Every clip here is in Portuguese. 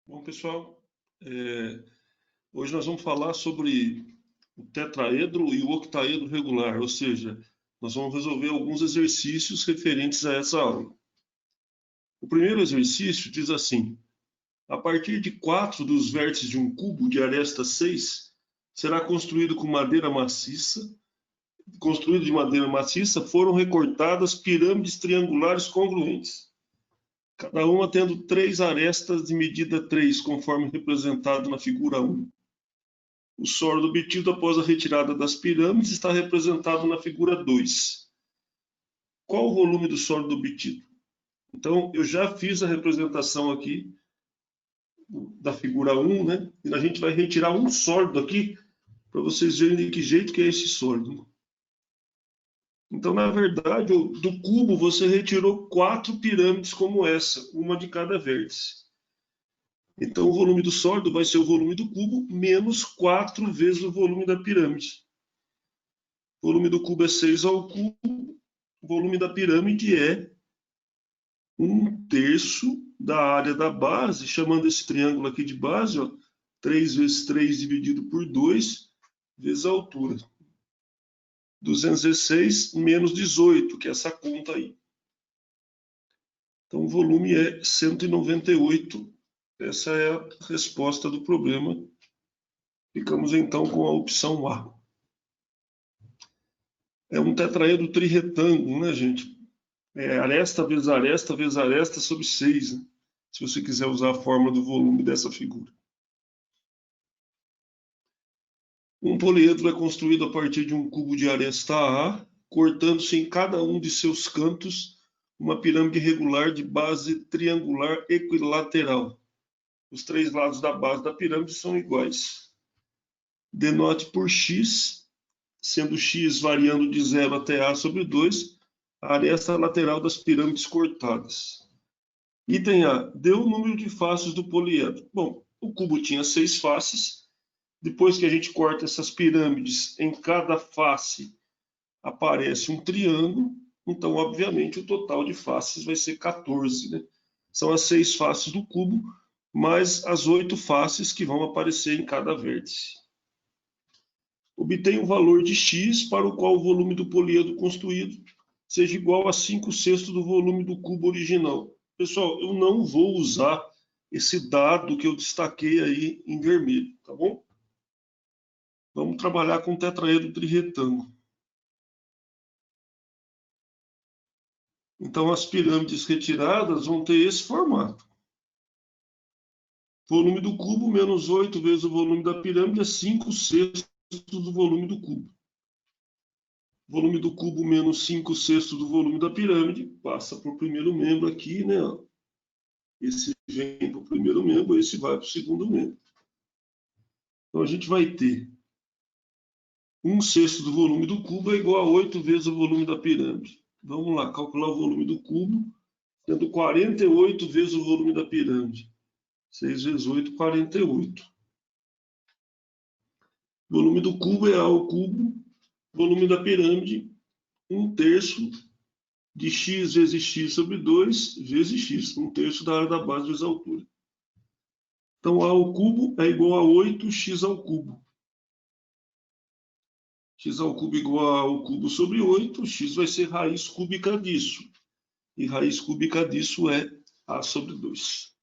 Bom, pessoal, hoje nós vamos falar sobre o tetraedro e o octaedro regular, ou seja, nós vamos resolver alguns exercícios referentes a essa aula. O primeiro exercício diz assim: a partir de 4 dos vértices de um cubo de aresta 6, será construído de madeira maciça, foram recortadas pirâmides triangulares congruentes, cada uma tendo 3 arestas de medida 3, conforme representado na figura 1. O sólido obtido após a retirada das pirâmides está representado na figura 2. Qual o volume do sólido obtido? Então, eu já fiz a representação aqui da figura 1, né? E a gente vai retirar um sólido aqui para vocês verem de que jeito que é esse sólido. Então, na verdade, do cubo você retirou 4 pirâmides como essa, uma de cada vértice. Então, o volume do sólido vai ser o volume do cubo menos 4 vezes o volume da pirâmide. O volume do cubo é 6 ao cubo, o volume da pirâmide é 1/3 da área da base, chamando esse triângulo aqui de base, ó, 3 vezes 3 dividido por 2, vezes a altura. 216 menos 18, que é essa conta aí. Então, o volume é 198. Essa é a resposta do problema. Ficamos, então, com a opção A. É um tetraedro trirretângulo, né, gente? Aresta vezes aresta vezes aresta sobre 6, né? Se você quiser usar a fórmula do volume dessa figura. Um poliedro é construído a partir de um cubo de aresta A, cortando-se em cada um de seus cantos uma pirâmide regular de base triangular equilateral. Os 3 lados da base da pirâmide são iguais. Denote por x, sendo x variando de 0 até A sobre 2, a aresta lateral das pirâmides cortadas. Item A, dê o número de faces do poliedro. Bom, o cubo tinha 6 faces. Depois que a gente corta essas pirâmides, em cada face aparece um triângulo. Então, obviamente, o total de faces vai ser 14, né? São as 6 faces do cubo, mais as 8 faces que vão aparecer em cada vértice. Obtenha o valor de x para o qual o volume do poliedro construído seja igual a 5/6 do volume do cubo original. Pessoal, eu não vou usar esse dado que eu destaquei aí em vermelho, tá bom? Vamos trabalhar com tetraedro trirretângulo. Então, as pirâmides retiradas vão ter esse formato. Volume do cubo menos 8 vezes o volume da pirâmide é 5/6 do volume do cubo. Volume do cubo menos 5/6 do volume da pirâmide passa para o primeiro membro aqui, né? Esse vem para o primeiro membro, esse vai para o segundo membro. Então, a gente vai ter 1/6 do volume do cubo é igual a 8 vezes o volume da pirâmide. Vamos lá, calcular o volume do cubo, tendo 48 vezes o volume da pirâmide. 6 vezes 8, 48. Volume do cubo é A ao cubo. Volume da pirâmide, 1/3 de x vezes x sobre 2 vezes x. 1/3 da área da base vezes a altura. Então, A ao cubo é igual a 8x ao cubo. X ao cubo igual a ao cubo sobre 8. X vai ser raiz cúbica disso. E raiz cúbica disso é A sobre 2.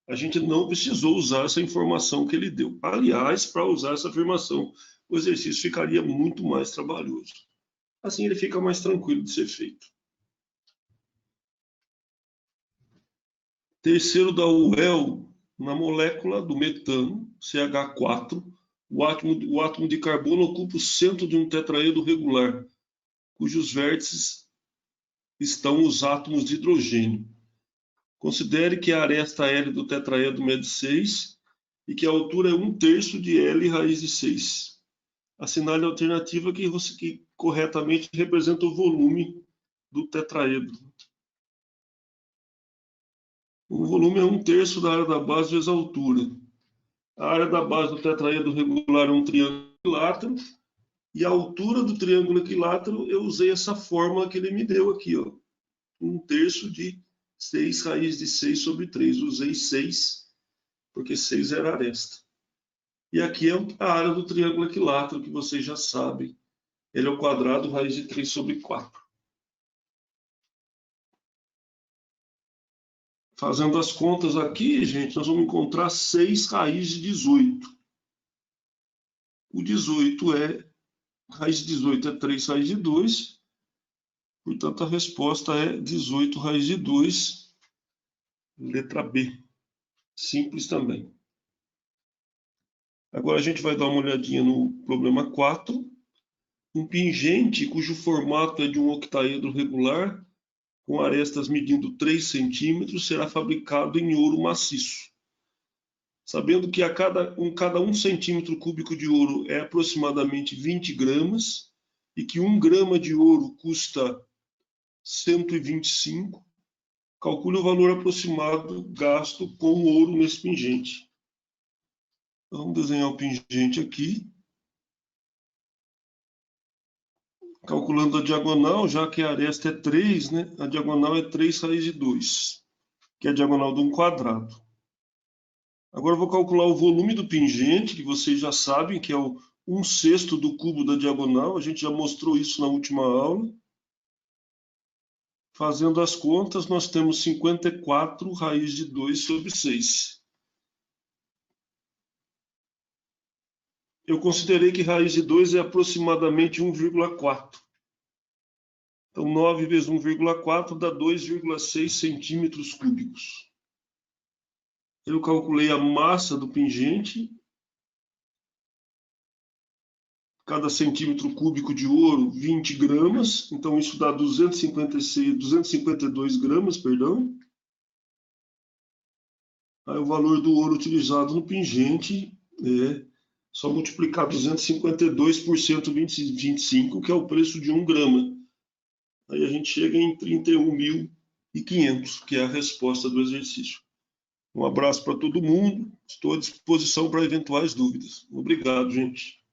A gente não precisou usar essa informação que ele deu. Aliás, para usar essa afirmação, o exercício ficaria muito mais trabalhoso. Assim ele fica mais tranquilo de ser feito. Terceiro da UEL, na molécula do metano, CH4, o átomo de carbono ocupa o centro de um tetraedro regular, cujos vértices estão os átomos de hidrogênio. Considere que a aresta L do tetraedro mede 6 e que a altura é 1/3 de L raiz de 6. Assinale a alternativa que corretamente representa o volume do tetraedro. O volume é 1/3 da área da base vezes a altura. A área da base do tetraedro regular é um triângulo equilátero e a altura do triângulo equilátero eu usei essa fórmula que ele me deu aqui, ó. 1/3 de 6 raiz de 6 sobre 3. Usei 6 porque 6 era a aresta. E aqui é a área do triângulo equilátero, que vocês já sabem. Ele é o quadrado raiz de 3 sobre 4. Fazendo as contas aqui, gente, nós vamos encontrar 6 raiz de 18. O 18 raiz de 18 é 3 raiz de 2. Portanto, a resposta é 18 raiz de 2, letra B. Simples também. Agora a gente vai dar uma olhadinha no problema 4. Um pingente cujo formato é de um octaedro regular, com arestas medindo 3 centímetros, será fabricado em ouro maciço. Sabendo que cada 1 centímetro cúbico de ouro é aproximadamente 20 gramas, e que 1 grama de ouro custa 125, calcule o valor aproximado gasto com ouro nesse pingente. Vamos desenhar o pingente aqui. Calculando a diagonal, já que a aresta é 3, né? A diagonal é 3 raiz de 2, que é a diagonal de um quadrado. Agora eu vou calcular o volume do pingente, que vocês já sabem, que é o 1/6 do cubo da diagonal. A gente já mostrou isso na última aula. Fazendo as contas, nós temos 54 raiz de 2 sobre 6. Eu considerei que raiz de 2 é aproximadamente 1,4. Então, 9 vezes 1,4 dá 2,6 centímetros cúbicos. Eu calculei a massa do pingente. Cada centímetro cúbico de ouro, 20 gramas. Então, isso dá 252 gramas, perdão. Aí, o valor do ouro utilizado no pingente é só multiplicar 252 por 125, que é o preço de 1 grama. Aí a gente chega em 31.500, que é a resposta do exercício. Um abraço para todo mundo. Estou à disposição para eventuais dúvidas. Obrigado, gente.